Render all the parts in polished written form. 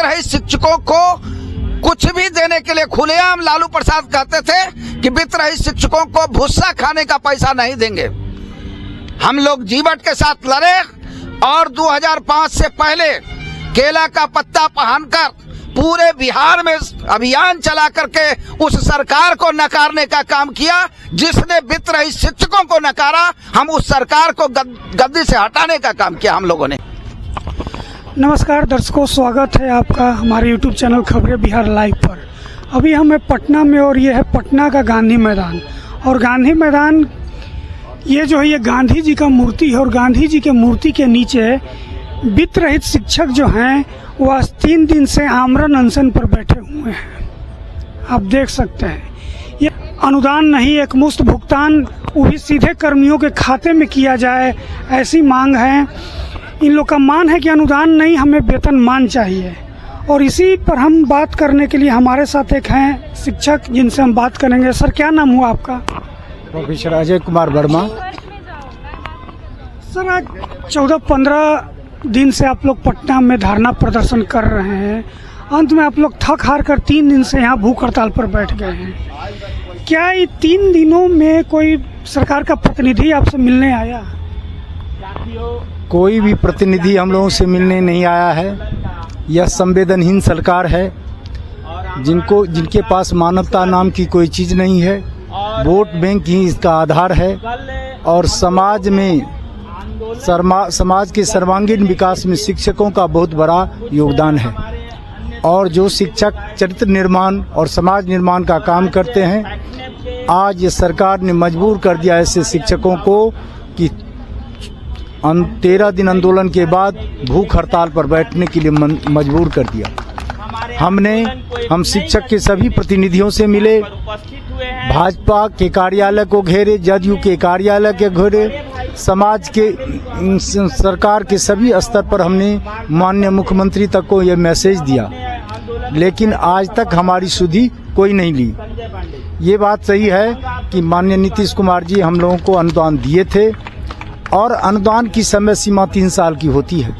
रहित शिक्षकों को कुछ भी देने के लिए खुलेआम लालू प्रसाद कहते थे कि वित्त रहित शिक्षकों को भुस्सा खाने का पैसा नहीं देंगे। हम लोग जीवट के साथ लड़े और 2005 से पहले केला का पत्ता पहनकर पूरे बिहार में अभियान चला करके उस सरकार को नकारने का काम किया जिसने वित्त रहित शिक्षकों को नकारा। हम उस सरकार को गद्दी से हटाने का काम किया हम लोगों ने। नमस्कार दर्शकों, स्वागत है आपका हमारे YouTube चैनल खबरें बिहार लाइव पर। अभी हम हैं पटना में और ये है पटना का गांधी मैदान। और गांधी मैदान ये जो है ये गांधी जी का मूर्ति है और गांधी जी के मूर्ति के नीचे वित्त रहित शिक्षक जो हैं वह 3 दिन से आमरण अनशन पर बैठे हुए हैं। आप देख सकते हैं ये अनुदान नहीं, एक मुश्त भुगतान वो भी सीधे कर्मियों के खाते में किया जाए, ऐसी मांग है। इन लोग का मान है कि अनुदान नहीं, हमें वेतनमान चाहिए। और इसी पर हम बात करने के लिए हमारे साथ एक हैं शिक्षक जिनसे हम बात करेंगे। सर, क्या नाम हुआ आपका? प्रोफेसर अजय कुमार वर्मा। सर, आज 14-15 दिन से आप लोग पटना में धरना प्रदर्शन कर रहे हैं। अंत में आप लोग थक हार कर 3 दिन से यहाँ भूख हड़ताल पर बैठ गए हैं। क्या ये 3 दिनों में कोई सरकार का प्रतिनिधि आपसे मिलने आया? कोई भी प्रतिनिधि हम लोगों से मिलने नहीं आया है। यह संवेदनहीन सरकार है जिनके पास मानवता नाम की कोई चीज़ नहीं है। वोट बैंक ही इसका आधार है और समाज के सर्वांगीण विकास में शिक्षकों का बहुत बड़ा योगदान है। और जो शिक्षक चरित्र निर्माण और समाज निर्माण का काम करते हैं, आज ये सरकार ने मजबूर कर दिया ऐसे शिक्षकों को कि 13 दिन आंदोलन के बाद भूख हड़ताल पर बैठने के लिए मजबूर कर दिया। हम शिक्षक के सभी प्रतिनिधियों से मिले, भाजपा के कार्यालय को घेरे, जदयू के कार्यालय के घेरे, समाज के सरकार के सभी स्तर पर हमने माननीय मुख्यमंत्री तक को यह मैसेज दिया, लेकिन आज तक हमारी सुधि कोई नहीं ली। ये बात सही है कि माननीय नीतीश कुमार जी हम लोगों को अनुदान दिए थे और अनुदान की समय सीमा 3 साल की होती है।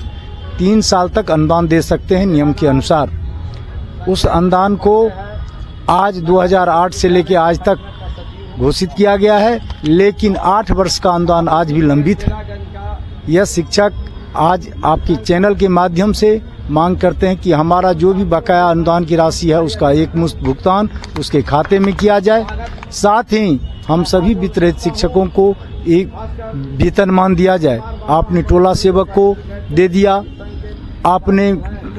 3 साल तक अनुदान दे सकते हैं नियम के अनुसार। उस अनुदान को आज 2008 से लेकर आज तक घोषित किया गया है, लेकिन 8 वर्ष का अनुदान आज भी लंबित है। यह शिक्षक आज आपके चैनल के माध्यम से मांग करते हैं कि हमारा जो भी बकाया अनुदान की राशि है उसका एकमुश्त भुगतान उसके खाते में किया जाए। साथ ही हम सभी वित्त रहित शिक्षकों को एक वेतनमान दिया जाए। आपने टोला सेवक को दे दिया, आपने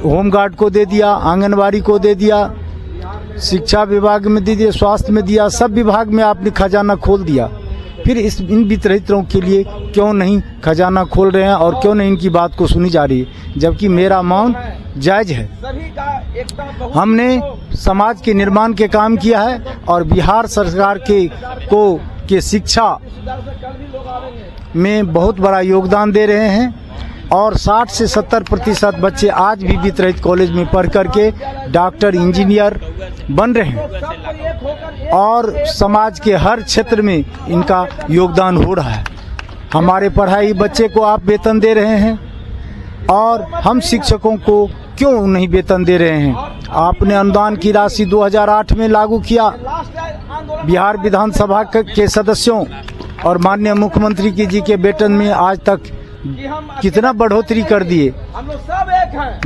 होमगार्ड को दे दिया, आंगनबाड़ी को दे दिया, शिक्षा विभाग में दे दिया, स्वास्थ्य में दिया, सब विभाग में आपने खजाना खोल दिया। फिर इन वित्त रहितों के लिए क्यों नहीं खजाना खोल रहे हैं और क्यों नहीं इनकी बात को सुनी जा रही है, जबकि मेरा मौन जायज है। हमने समाज के निर्माण के काम किया है और बिहार सरकार के शिक्षा में बहुत बड़ा योगदान दे रहे हैं और 60 से 70% बच्चे आज भी वित्त रहित कॉलेज में पढ़ करके डॉक्टर, इंजीनियर बन रहे हैं और समाज के हर क्षेत्र में इनका योगदान हो रहा है। हमारे पढ़ाई बच्चे को आप वेतन दे रहे हैं और हम शिक्षकों को क्यों नहीं वेतन दे रहे हैं? आपने अनुदान की राशि 2008 में लागू किया, बिहार विधानसभा के सदस्यों और माननीय मुख्यमंत्री जी के वेतन में आज तक कितना बढ़ोतरी कर दिए।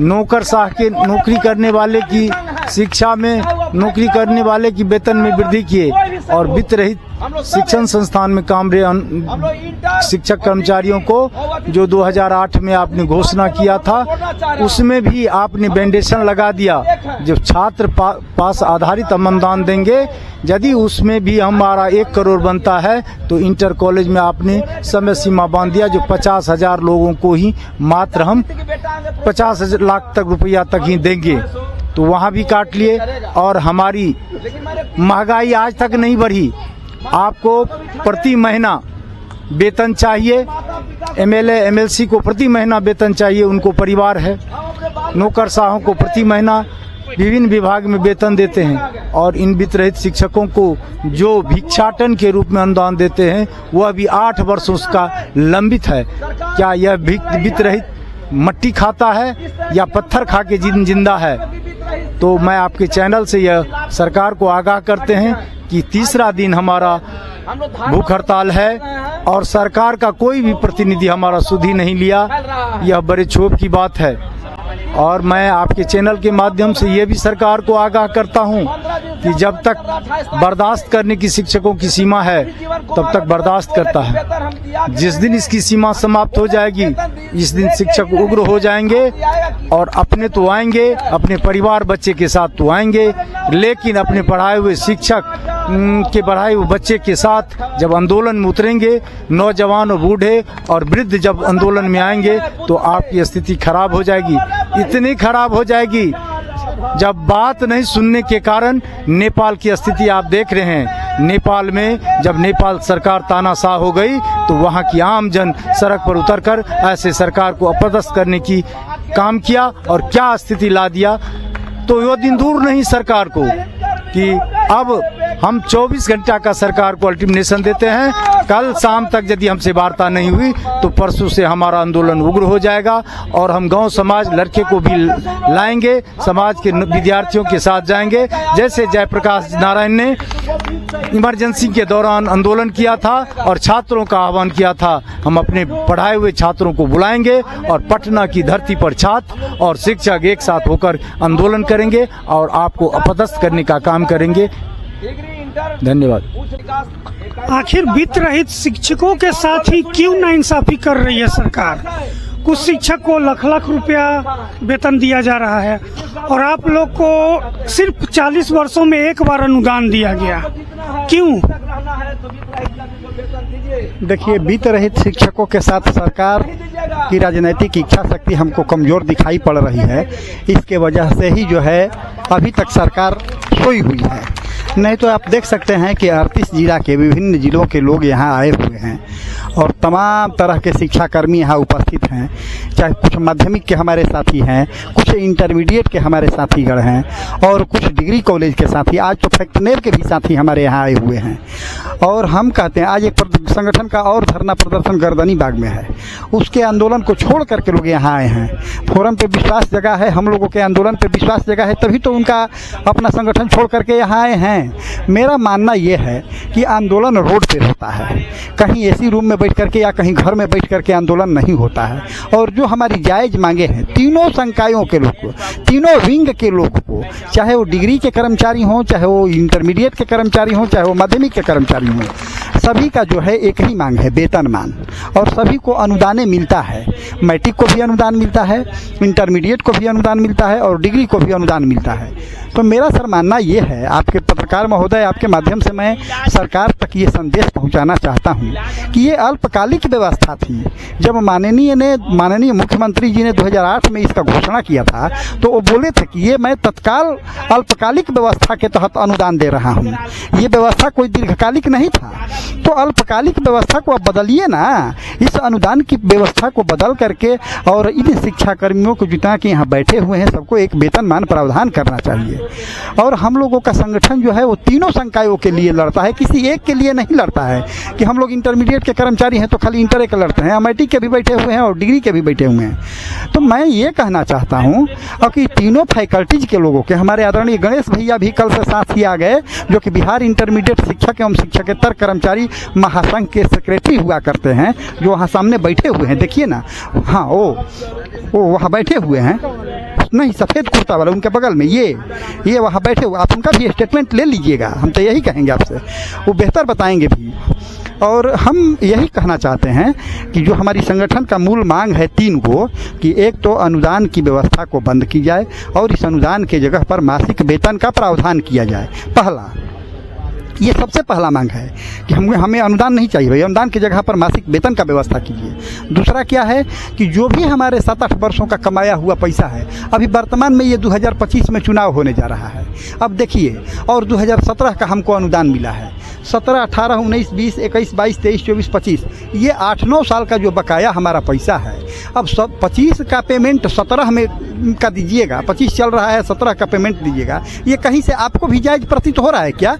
नौकरशाह के नौकरी करने वाले की शिक्षा में नौकरी करने वाले की वेतन में वृद्धि किए और वित्त रहित शिक्षण संस्थान में काम रहे शिक्षक कर्मचारियों को जो 2008 में आपने घोषणा किया था उसमें भी आपने बैंडेशन लगा दिया। जो छात्र पास आधारित हम अनुदान देंगे, यदि उसमें भी हमारा 1 करोड़ बनता है तो इंटर कॉलेज में आपने समय सीमा बांध दिया जो 50,000 लोगों को ही मात्र हम 50 लाख तक रुपया तक ही देंगे, तो वहाँ भी काट लिए। और हमारी महंगाई आज तक नहीं बढ़ी। आपको प्रति महीना वेतन चाहिए, एमएलए एमएलसी को प्रति महीना वेतन चाहिए, उनको परिवार है। नौकरशाहों को प्रति महीना विभिन्न विभाग में वेतन देते हैं और इन वित्त रहित शिक्षकों को जो भिक्षाटन के रूप में अनुदान देते हैं वह भी 8 वर्षों का लंबित है। क्या यह वित्त रहित मट्टी खाता है या पत्थर खा के जिंदा है? तो मैं आपके चैनल से यह सरकार को आगाह करते हैं कि तीसरा दिन हमारा भूख हड़ताल है और सरकार का कोई भी प्रतिनिधि हमारा सुधि नहीं लिया। यह बड़े क्षोभ की बात है और मैं आपके चैनल के माध्यम से ये भी सरकार को आगाह करता हूं कि जब तक बर्दाश्त करने की शिक्षकों की सीमा है तब तक बर्दाश्त करता है। जिस दिन इसकी सीमा समाप्त हो जाएगी इस दिन शिक्षक उग्र हो जाएंगे और अपने तो आएंगे, अपने परिवार बच्चे के साथ तो आएंगे, लेकिन अपने पढ़ाए हुए शिक्षक के पढ़ाए हुए बच्चे के साथ जब आंदोलन में उतरेंगे, नौजवान और बूढ़े और वृद्ध जब आंदोलन में आएंगे तो आपकी स्थिति खराब हो जाएगी। इतनी खराब हो जाएगी जब बात नहीं सुनने के कारण नेपाल की स्थिति आप देख रहे हैं। नेपाल में जब नेपाल सरकार तानाशाह हो गई तो वहां की आम जन सड़क पर उतरकर ऐसे सरकार को अपदस्थ करने की काम किया और क्या स्थिति ला दिया। तो वो दिन दूर नहीं सरकार को कि अब हम 24 घंटा का सरकार को अल्टीमेटम देते हैं। कल शाम तक यदि हमसे वार्ता नहीं हुई तो परसों से हमारा आंदोलन उग्र हो जाएगा और हम गांव समाज लड़के को भी लाएंगे, समाज के विद्यार्थियों के साथ जाएंगे। जैसे जयप्रकाश नारायण ने इमरजेंसी के दौरान आंदोलन किया था और छात्रों का आह्वान किया था, हम अपने पढ़ाए हुए छात्रों को बुलाएंगे और पटना की धरती पर छात्र और शिक्षक एक साथ होकर आंदोलन करेंगे और आपको अपदस्थ करने का काम करेंगे। धन्यवाद। आखिर वित्त रहित शिक्षकों के साथ ही क्यों नाइंसाफी कर रही है सरकार? कुछ शिक्षक को लाख लाख रुपया वेतन दिया जा रहा है और आप लोग को सिर्फ 40 वर्षों में एक बार अनुदान दिया गया, क्यों? देखिए, वित्त रहित शिक्षकों के साथ सरकार की राजनीतिक इच्छा शक्ति हमको कमजोर दिखाई पड़ रही है। इसके वजह से ही जो है अभी तक सरकार सोई हुई है। नहीं तो आप देख सकते हैं कि 38 जिला के विभिन्न जिलों के लोग यहाँ आए हुए हैं और तमाम तरह के शिक्षाकर्मी यहाँ उपस्थित हैं। चाहे कुछ माध्यमिक के हमारे साथी हैं, कुछ इंटरमीडिएट के हमारे साथीगण हैं और कुछ डिग्री कॉलेज के साथी, आज तो फैक्टनेर के भी साथी हमारे यहाँ आए हुए हैं। और हम कहते हैं आज एक संगठन का और धरना प्रदर्शन गर्दनी बाग में है, उसके आंदोलन को छोड़ करके लोग यहाँ आए हैं। फोरम पे विश्वास जगह है, हम लोगों के आंदोलन पे विश्वास जगह है, तभी तो उनका अपना संगठन छोड़ करके यहाँ आए हैं। मेरा मानना ये है कि आंदोलन रोड पे होता है, कहीं एसी रूम में बैठ करके या कहीं घर में बैठ करके आंदोलन नहीं होता है। और जो हमारी जायज़ मांगे हैं तीनों संकायों के लोग को, तीनों विंग के लोग को, चाहे वो डिग्री के कर्मचारी हों, चाहे वो इंटरमीडिएट के कर्मचारी हों, चाहे वो माध्यमिक के कर्मचारी हों, सभी का जो है एक ही मांग है, वेतनमान। और सभी को अनुदान मिलता है, मैट्रिक को भी अनुदान मिलता है, इंटरमीडिएट को भी अनुदान मिलता है और डिग्री को भी अनुदान मिलता है। तो मेरा सर मानना ये है, आपके पत्रकार महोदय, आपके माध्यम से मैं सरकार तक ये संदेश पहुंचाना चाहता हूं कि ये अल्पकालिक व्यवस्था थी। जब माननीय मुख्यमंत्री जी ने 2008 में इसका घोषणा किया था तो वो बोले थे कि ये मैं तत्काल अल्पकालिक व्यवस्था के तहत अनुदान दे रहा हूं, ये व्यवस्था कोई दीर्घकालिक नहीं था। तो अल्पकालिक व्यवस्था को अब बदलिए ना, इस अनुदान की व्यवस्था को बदल करके और इन शिक्षाकर्मियों को जितना कि यहाँ बैठे हुए हैं सबको एक वेतनमान प्रावधान करना चाहिए। और हम लोगों का संगठन जो है वो तीनों संकायों के लिए लड़ता है, किसी एक के लिए नहीं लड़ता है कि हम लोग इंटरमीडिएट के कर्मचारी हैं तो खाली इंटर के लड़ते हैं, मैट्रिक के भी बैठे हुए हैं और डिग्री के भी बैठे हुए हैं। तो मैं ये कहना चाहता हूँ कि तीनों फैकल्टीज के लोगों के, हमारे आदरणीय गणेश भैया भी कल से साथ ही आ गए, जो कि बिहार इंटरमीडिएट शिक्षक एवं शिक्षकेतर कर्मचारी महासंघ के सेक्रेटरी हुआ करते हैं, जो वहाँ सामने बैठे हुए हैं, देखिए ना, हाँ वो वहाँ बैठे हुए हैं, नहीं सफ़ेद कुर्ता वाला उनके बगल में, ये वहाँ बैठे हुए, आप उनका भी स्टेटमेंट ले लीजिएगा, हम तो यही कहेंगे आपसे, वो बेहतर बताएंगे भी। और हम यही कहना चाहते हैं कि जो हमारी संगठन का मूल मांग है 3 गो, कि एक तो अनुदान की व्यवस्था को बंद की जाए और इस अनुदान के जगह पर मासिक वेतन का प्रावधान किया जाए। पहला, ये सबसे पहला मांग है कि हमें अनुदान नहीं चाहिए भाई, अनुदान की जगह पर मासिक वेतन का व्यवस्था कीजिए। दूसरा क्या है कि जो भी हमारे 7-8 वर्षों का कमाया हुआ पैसा है, अभी वर्तमान में ये 2025 में चुनाव होने जा रहा है, अब देखिए, और 2017 का हमको अनुदान मिला है, 17, 18, 19, 20, 21, 22, 23, 24, 25, ये 8-9 साल का जो बकाया हमारा पैसा है, अब 25 का पेमेंट 17 में का दीजिएगा, 25 चल रहा है, 17 का पेमेंट दीजिएगा, ये कहीं से आपको भी जायज़ प्रतीत हो रहा है क्या?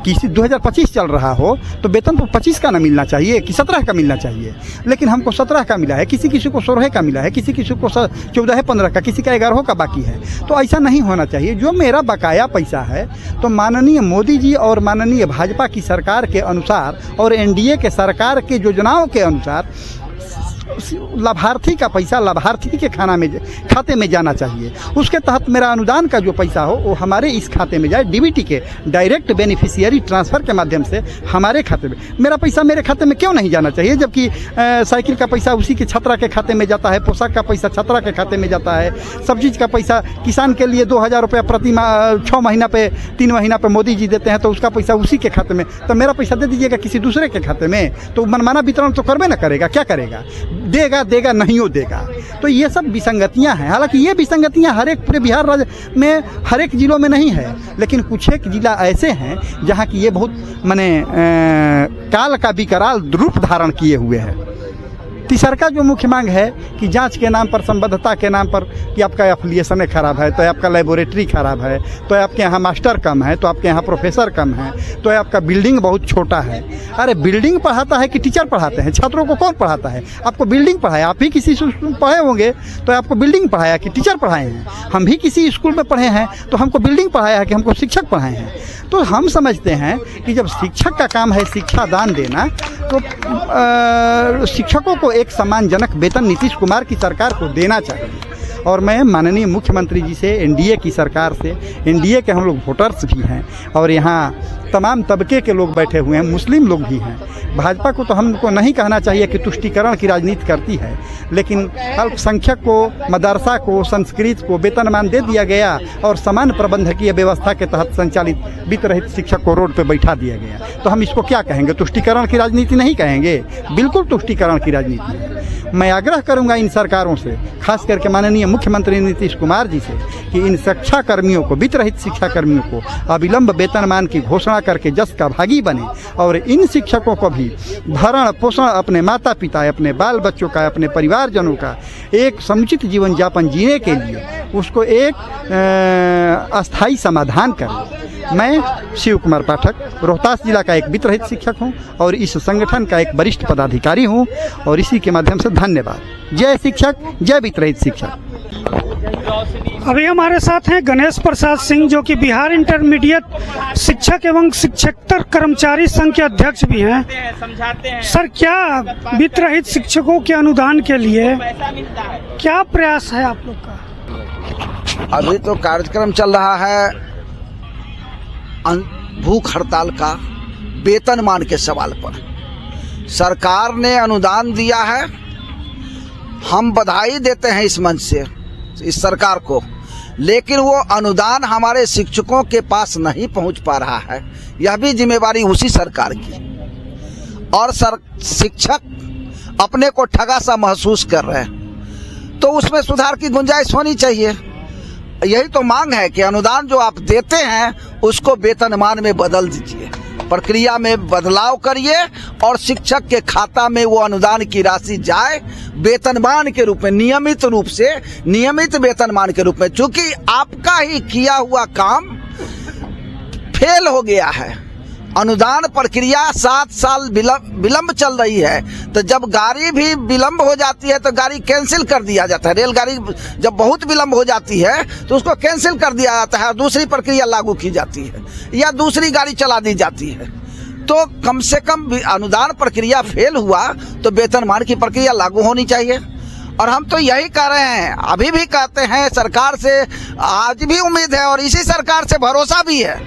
किसी 2025 चल रहा हो तो वेतन तो 25 का ना मिलना चाहिए कि 17 का मिलना चाहिए, लेकिन हमको 17 का मिला है, किसी किसी को 16 का मिला है, किसी किसी को 14-15 का, किसी का 11 का बाकी है। तो ऐसा नहीं होना चाहिए। जो मेरा बकाया पैसा है तो माननीय मोदी जी और माननीय भाजपा की सरकार के अनुसार और एनडीए के सरकार के योजनाओं के अनुसार लाभार्थी का पैसा लाभार्थी के खाते में जाना चाहिए। उसके तहत मेरा अनुदान का जो पैसा हो वो हमारे इस खाते में जाए, डीबीटी के डायरेक्ट बेनिफिशियरी ट्रांसफ़र के माध्यम से हमारे खाते में। मेरा पैसा मेरे खाते में क्यों नहीं जाना चाहिए, जबकि साइकिल का पैसा उसी के छात्रा के खाते में जाता है, पोशाक का पैसा छात्रा के खाते में जाता है, सब चीज़ का पैसा किसान के लिए 2000 रुपया प्रति माह 6 महीना पे 3 महीना पे मोदी जी देते हैं, तो उसका पैसा उसी के खाते में। तो मेरा पैसा दे दीजिएगा किसी दूसरे के खाते में, तो मनमाना वितरण तो करबे ना करेगा, क्या करेगा, देगा नहीं हो देगा। तो ये सब विसंगतियां हैं। हालांकि ये विसंगतियां हर एक पूरे बिहार राज्य में हर एक जिलों में नहीं है, लेकिन कुछ एक जिला ऐसे हैं जहां की ये बहुत काल का विकराल रूप धारण किए हुए हैं। तीसरा का जो मुख्य मांग है कि जांच के नाम पर, संबद्धता के नाम पर, कि आपका एफिलिएशन खराब है तो आपका लेबोरेटरी खराब है, तो आपके यहाँ मास्टर कम है, तो आपके यहाँ प्रोफेसर कम है, तो आपका बिल्डिंग बहुत छोटा है। अरे बिल्डिंग पढ़ाता है कि टीचर पढ़ाते हैं? छात्रों को कौन पढ़ाता है? आपको बिल्डिंग पढ़ाया, आप ही किसी स्कूल में पढ़े होंगे तो आपको बिल्डिंग पढ़ाया कि टीचर पढ़ाए हैं? हम भी किसी स्कूल में पढ़े हैं तो हमको बिल्डिंग पढ़ाया है कि हमको शिक्षक पढ़ाए हैं? तो हम समझते हैं कि जब शिक्षक का काम है शिक्षा दान देना, तो शिक्षकों को एक सम्मानजनक वेतन नीतीश कुमार की सरकार को देना चाहिए। और मैं माननीय मुख्यमंत्री जी से, एनडीए की सरकार से, एनडीए के हम लोग वोटर्स भी हैं और यहाँ तमाम तबके के लोग बैठे हुए हैं, मुस्लिम लोग भी हैं। भाजपा को तो हमको नहीं कहना चाहिए कि तुष्टीकरण की राजनीति करती है, लेकिन अल्पसंख्यक को, मदरसा को, संस्कृत को वेतनमान दे दिया गया और समान प्रबंधकीय व्यवस्था के तहत संचालित वित्त रहित शिक्षक को रोड पे बैठा दिया गया। तो हम इसको क्या कहेंगे? तुष्टीकरण की राजनीति नहीं कहेंगे, बिल्कुल तुष्टीकरण की राजनीति है। मैं आग्रह करूंगा इन सरकारों से, खास करके माननीय मुख्यमंत्री नीतीश कुमार जी से, कि इन शिक्षा कर्मियों को, वित्त रहित शिक्षा कर्मियों को अविलंब वेतनमान की घोषणा करके जस का भागी बने और इन शिक्षकों को भी भरण पोषण अपने माता पिता, अपने बाल बच्चों का, अपने परिवारजनों का एक समुचित जीवन यापन जीने के लिए उसको एक अस्थायी समाधान करें। मैं शिव कुमार पाठक रोहतास जिला का एक वित्त रहित शिक्षक हूं और इस संगठन का एक वरिष्ठ पदाधिकारी हूं और इसी के माध्यम से धन्यवाद। जय शिक्षक, जय वित्त रहित शिक्षक। अभी हमारे साथ हैं गणेश प्रसाद सिंह, जो कि बिहार इंटरमीडिएट शिक्षक एवं शिक्षकेतर कर्मचारी संघ के अध्यक्ष भी हैं। सर, क्या वित्त रहित शिक्षकों के अनुदान के लिए क्या प्रयास है आप लोग का? अभी तो कार्यक्रम चल रहा है भूख हड़ताल का, वेतनमान के सवाल पर। सरकार ने अनुदान दिया है, हम बधाई देते हैं इस मंच से इस सरकार को, लेकिन वो अनुदान हमारे शिक्षकों के पास नहीं पहुंच पा रहा है। यह भी जिम्मेवारी उसी सरकार की। और शिक्षक अपने को ठगा सा महसूस कर रहे हैं, तो उसमें सुधार की गुंजाइश होनी चाहिए। यही तो मांग है कि अनुदान जो आप देते हैं उसको वेतनमान में बदल दीजिए, प्रक्रिया में बदलाव करिए और शिक्षक के खाता में वो अनुदान की राशि जाए वेतनमान के रूप में, नियमित रूप से, नियमित वेतनमान के रूप में। चूंकि आपका ही किया हुआ काम फेल हो गया है, अनुदान प्रक्रिया 7 साल विलंब चल रही है, तो जब गाड़ी भी विलंब हो जाती है तो गाड़ी कैंसिल कर दिया जाता है। रेलगाड़ी जब बहुत विलंब हो जाती है तो उसको कैंसिल कर दिया जाता है, दूसरी प्रक्रिया लागू की जाती है या दूसरी गाड़ी चला दी जाती है। तो कम से कम अनुदान प्रक्रिया फेल हुआ तो वेतनमान की प्रक्रिया लागू होनी चाहिए। और हम तो यही कह रहे हैं, अभी भी कहते हैं, सरकार से आज भी उम्मीद है और इसी सरकार से भरोसा भी है,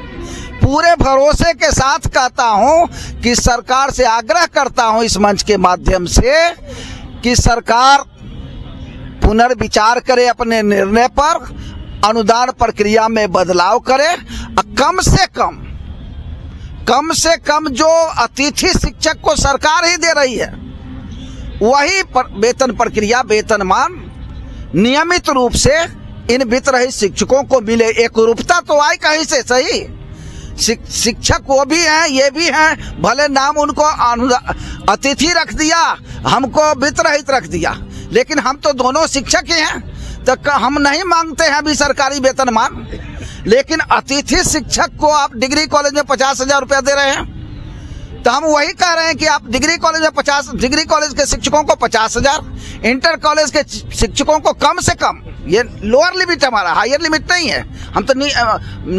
पूरे भरोसे के साथ कहता हूं कि सरकार से आग्रह करता हूं इस मंच के माध्यम से कि सरकार पुनर्विचार करे अपने निर्णय पर, अनुदान प्रक्रिया में बदलाव करे और कम से कम जो अतिथि शिक्षक को सरकार ही दे रही है वही वेतन प्रक्रिया, वेतनमान नियमित रूप से इन वित्त रहित शिक्षकों को मिले। एक रूपता तो आए कहीं से सही। शिक्षक वो भी हैं, ये भी हैं, भले नाम उनको अतिथि रख दिया, हमको वित्त रहित रख दिया, लेकिन हम तो दोनों शिक्षक ही हैं। तो हम नहीं मांगते हैं अभी सरकारी वेतनमान। लेकिन अतिथि शिक्षक को आप डिग्री कॉलेज में 50,000 रुपया दे रहे हैं। तो हम वही कह रहे हैं कि आप डिग्री कॉलेज में डिग्री कॉलेज के शिक्षकों को 50,000, इंटर कॉलेज के शिक्षकों को कम से कम, ये लोअर लिमिट हमारा, हायर लिमिट नहीं है, हम तो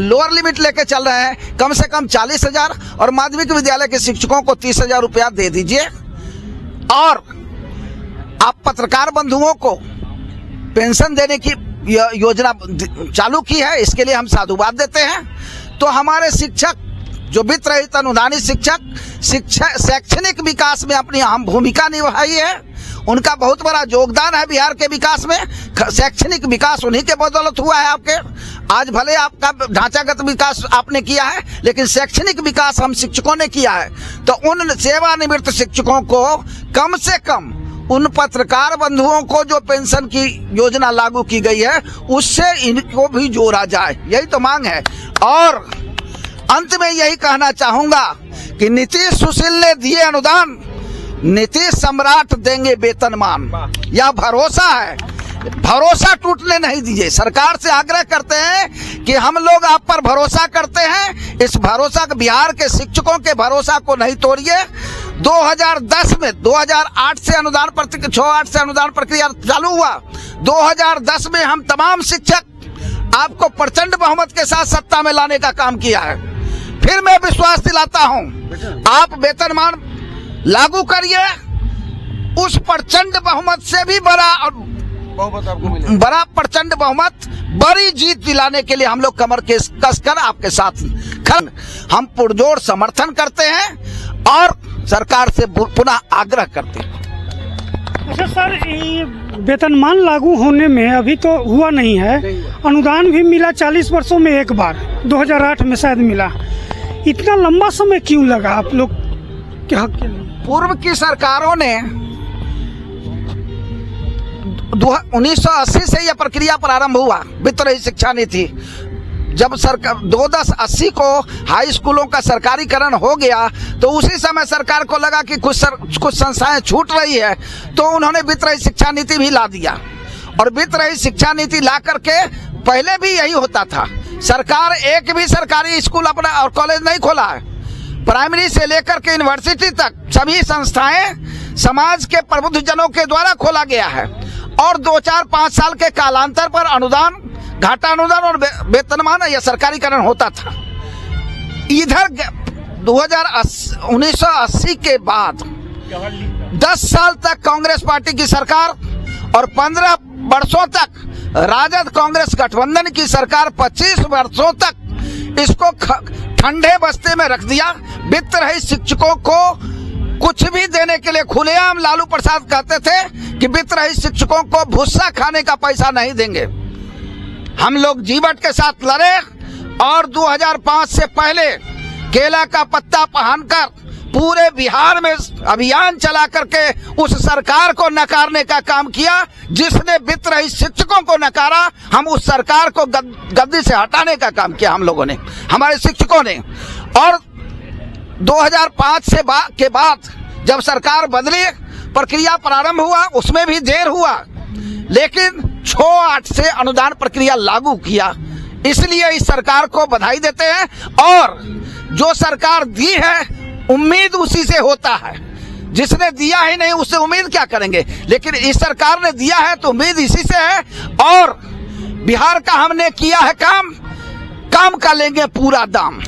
लोअर लिमिट लेके चल रहे हैं, कम से कम 40,000 और माध्यमिक विद्यालय के शिक्षकों को 30,000 रुपया दे दीजिए। और आप पत्रकार बंधुओं को पेंशन देने की योजना चालू की है, इसके लिए हम साधुवाद देते हैं। तो हमारे शिक्षक जो वित्त रहित अनुदानित शिक्षक शैक्षणिक विकास में अपनी अहम भूमिका निभाई है, उनका बहुत बड़ा योगदान है बिहार के विकास में। शैक्षणिक विकास उन्हीं के बदौलत हुआ है आपके। आज भले आपका ढांचागत विकास आपने किया है, लेकिन शैक्षणिक विकास हम शिक्षकों ने किया है। तो उन सेवानिवृत्त शिक्षकों को कम से कम, उन पत्रकार बंधुओं को जो पेंशन की योजना लागू की गई है, उससे इनको भी जोड़ा जाए, यही तो मांग है। और अंत में यही कहना चाहूंगा कि नीतीश सुशील ने दिए अनुदान, नीतीश सम्राट देंगे वेतनमान, यह भरोसा है, भरोसा टूटने नहीं दीजिए। सरकार से आग्रह करते हैं कि हम लोग आप पर भरोसा करते हैं, इस भरोसा, बिहार के शिक्षकों के भरोसा को नहीं तोड़िए। 2010 में 2008 से अनुदान प्रक्रिया 6-8 से अनुदान प्रक्रिया चालू हुआ। 2010 में हम तमाम शिक्षक आपको प्रचंड बहुमत के साथ सत्ता में लाने का काम किया है। फिर मैं विश्वास दिलाता हूं, आप वेतनमान लागू करिए, उस प्रचंड बहुमत से भी बड़ा आपको मिलेगा, बड़ा प्रचंड बहुमत, बड़ी जीत दिलाने के लिए हम लोग कमर के कसकर आपके साथ हम पुरजोर समर्थन करते हैं और सरकार से पुनः आग्रह करते हैं। अच्छा सर, ये वेतनमान लागू होने में अभी तो हुआ नहीं है, अनुदान भी मिला 40 वर्षों में एक बार, 2008 में शायद मिला। इतना लंबा समय क्यों लगा आप लोग के हक के लिए? पूर्व की सरकारों ने 1980 से यह प्रक्रिया प्रारंभ हुआ, वित्त रहित शिक्षा नीति। जब सरकार 2010-80 को हाई स्कूलों का सरकारीकरण हो गया, तो उसी समय सरकार को लगा कि कुछ संस्थाएं छूट रही है, तो उन्होंने वित्त रहित शिक्षा नीति भी ला दिया। और वित्त रहित शिक्षा नीति ला करके, पहले भी यही होता था, सरकार एक भी सरकारी स्कूल अपना और कॉलेज नहीं खोला है। प्राइमरी से लेकर के यूनिवर्सिटी तक सभी संस्थाएं समाज के प्रबुद्ध जनों के द्वारा खोला गया है। और 2-4-5 साल के कालांतर पर अनुदान, घाटा अनुदान और वेतनमान यह सरकारीकरण होता था। इधर 1980 के बाद 10 साल तक कांग्रेस पार्टी की सरकार और 15 वर्षों तक राजद कांग्रेस गठबंधन की सरकार, 25 वर्षों तक इसको ठंडे बस्ते में रख दिया। वित्त रहित शिक्षकों को कुछ भी देने के लिए खुलेआम लालू प्रसाद कहते थे कि वित्त रहित शिक्षकों को भुस्सा खाने का पैसा नहीं देंगे। हम लोग जीवट के साथ लड़े और 2005 से पहले केला का पत्ता पहनकर पूरे बिहार में अभियान चला करके उस सरकार को नकारने का काम किया, जिसने वित्त रहित शिक्षकों को नकारा। हम उस सरकार को गद्दी से हटाने का काम किया हम लोगों ने, हमारे शिक्षकों ने। और 2005 के बाद जब सरकार बदली, प्रक्रिया प्रारंभ हुआ, उसमें भी देर हुआ, लेकिन 6-8 से अनुदान प्रक्रिया लागू किया। इसलिए इस सरकार को बधाई देते हैं। और जो सरकार दी है, उम्मीद उसी से होता है, जिसने दिया ही नहीं उससे उम्मीद क्या करेंगे। लेकिन इस सरकार ने दिया है तो उम्मीद इसी से है। और बिहार का हमने किया है काम का लेंगे पूरा दाम,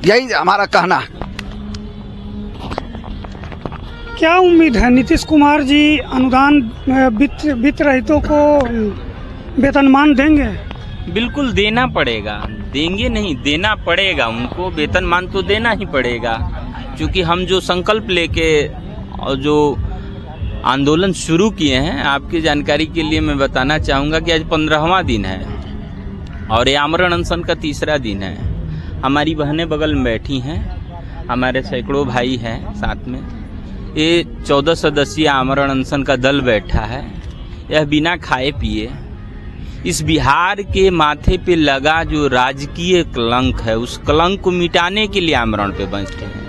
यही हमारा कहना है। क्या उम्मीद है नीतीश कुमार जी अनुदान वित्त रहितों को वेतनमान देंगे? बिल्कुल देना पड़ेगा, देंगे नहीं, देना पड़ेगा उनको, वेतनमान तो देना ही पड़ेगा। क्योंकि हम जो संकल्प लेके और जो आंदोलन शुरू किए हैं, आपकी जानकारी के लिए मैं बताना चाहूँगा कि आज 15वां दिन है और ये आमरण अनशन का 3रा दिन है। हमारी बहनें बगल में बैठी हैं, हमारे सैकड़ों भाई हैं साथ में। ये 14 सदस्यीय आमरण अनशन का दल बैठा है। यह बिना खाए पिए इस बिहार के माथे पे लगा जो राजकीय कलंक है, उस कलंक को मिटाने के लिए आमरण पे बैठे हैं।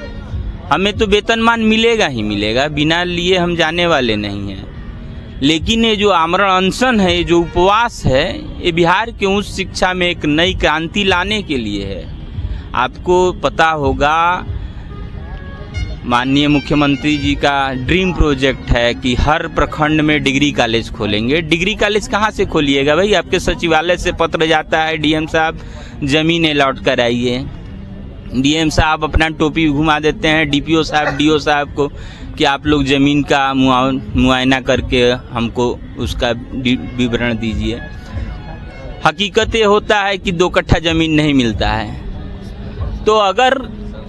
हमें तो वेतनमान मिलेगा ही मिलेगा, बिना लिए हम जाने वाले नहीं हैं। लेकिन ये जो आमरण अनशन है, ये जो उपवास है, ये बिहार के उच्च शिक्षा में एक नई क्रांति लाने के लिए है। आपको पता होगा माननीय मुख्यमंत्री जी का ड्रीम प्रोजेक्ट है कि हर प्रखंड में डिग्री कॉलेज खोलेंगे। डिग्री कॉलेज कहाँ से खोलिएगा भाई? आपके सचिवालय से पत्र जाता है, डीएम साहब जमीन अलॉट कराइए। डीएम साहब अपना टोपी घुमा देते हैं डीपीओ साहब, डीओ साहब को कि आप लोग ज़मीन का मुआयना करके हमको उसका विवरण दीजिए। हकीकत ये होता है कि 2 कट्ठा ज़मीन नहीं मिलता है। तो अगर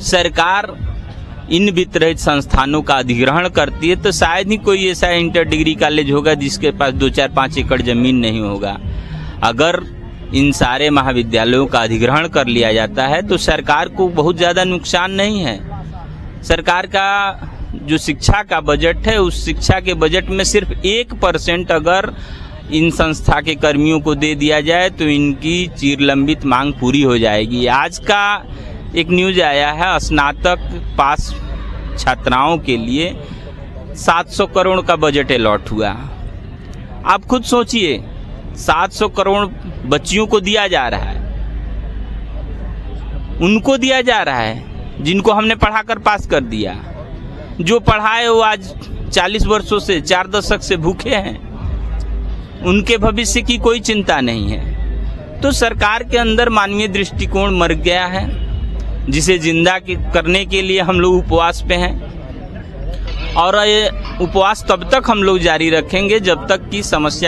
सरकार इन वित्त रहित संस्थानों का अधिग्रहण करती है तो शायद ही कोई ऐसा इंटर डिग्री कॉलेज होगा जिसके पास 2-4-5 एकड़ ज़मीन नहीं होगा। अगर इन सारे महाविद्यालयों का अधिग्रहण कर लिया जाता है तो सरकार को बहुत ज़्यादा नुकसान नहीं है। सरकार का जो शिक्षा का बजट है, उस शिक्षा के बजट में सिर्फ 1% अगर इन संस्था के कर्मियों को दे दिया जाए तो इनकी चिरलंबित मांग पूरी हो जाएगी। आज का एक न्यूज आया है, स्नातक पास छात्राओं के लिए 700 करोड़ का बजट अलॉट हुआ। आप खुद सोचिए, 700 करोड़ बच्चियों को दिया जा रहा है, उनको दिया जा रहा है जिनको हमने पढ़ाकर पास कर दिया। जो पढ़ाए वो आज 40 वर्षों से, 4 दशक से भूखे हैं, उनके भविष्य की कोई चिंता नहीं है। तो सरकार के अंदर मानवीय दृष्टिकोण मर गया है, जिसे जिंदा करने के लिए हम लोग उपवास पे हैं। और ये उपवास तब तक हम लोग जारी रखेंगे जब तक कि समस्या